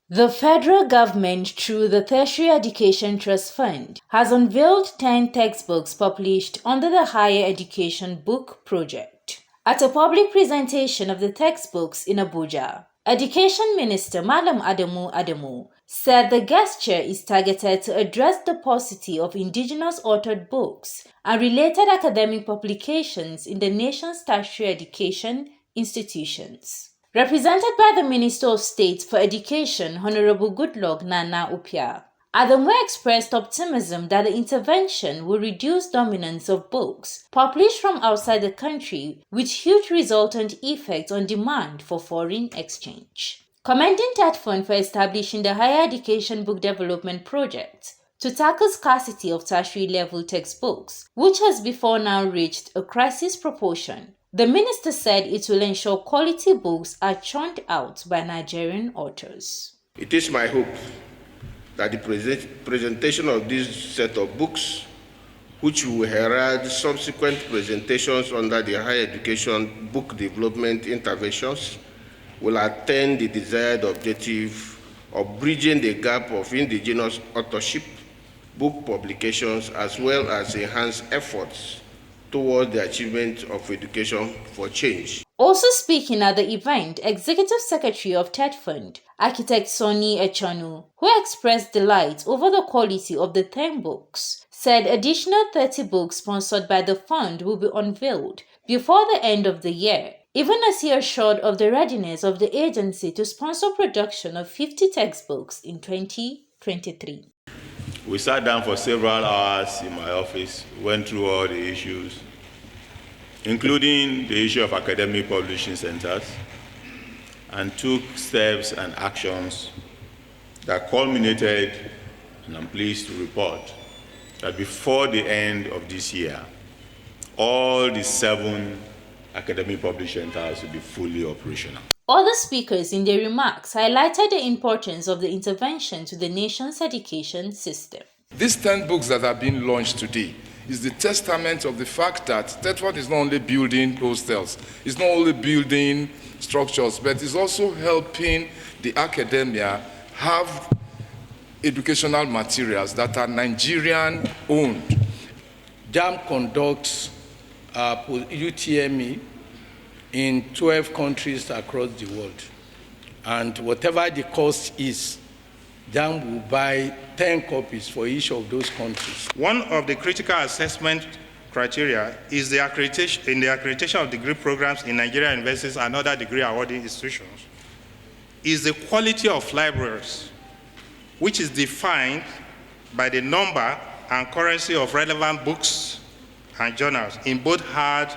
The federal government, through the Tertiary Education Trust Fund, has unveiled 10 textbooks published under the Higher Education Book Project. At a public presentation of the textbooks in Abuja, Education Minister Mallam Adamu Adamu said the gesture is targeted to address the paucity of indigenous authored books and related academic publications in the nation's tertiary education institutions. Represented by the Minister of State for Education, Hon Goodluck Nanah Opiah, Adamu expressed optimism that the intervention will reduce dominance of books published from outside the country with huge resultant effects on demand for foreign exchange. Commending TETFund for establishing the Higher Education Book Development Project to tackle scarcity of tertiary level textbooks, which has before now reached a crisis proportion, the minister said it will ensure quality books are churned out by Nigerian authors. It is my hope that the presentation of this set of books, which will herald subsequent presentations under the Higher Education Book Development Interventions, will attain the desired objective of bridging the gap of indigenous authorship, book publications, as well as enhance efforts toward the achievement of education for change. Also speaking at the event, Executive Secretary of TETFund, Architect Sonny Echonu, who expressed delight over the quality of the 10 books, said additional 30 books sponsored by the fund will be unveiled before the end of the year, even as he assured of the readiness of the agency to sponsor production of 50 textbooks in 2023. We sat down for several hours in my office, went through all the issues, including the issue of academic publishing centers, and took steps and actions that culminated, and I'm pleased to report, that before the end of this year, all the 7 academic publishing centers will be fully operational. Other speakers in their remarks highlighted the importance of the intervention to the nation's education system. These 10 books that have been launched today is the testament of the fact that TETFund is not only building hostels, it's not only building structures, but it's also helping the academia have educational materials that are Nigerian owned. JAMB conducts UTME in 12 countries across the world. And whatever the cost is, JAMB will buy 10 copies for each of those countries. One of the critical assessment criteria is the accreditation of degree programs in Nigerian universities and other degree awarding institutions, is the quality of libraries, which is defined by the number and currency of relevant books and journals in both hard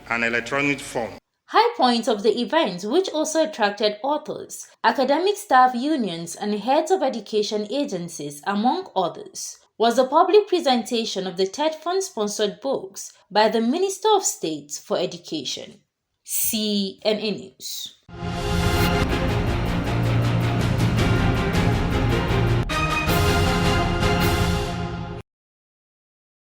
and electronic form. High points of the event, which also attracted authors, academic staff unions, and heads of education agencies, among others, was a public presentation of the TETFund-sponsored books by the Minister of State for Education. CNN News.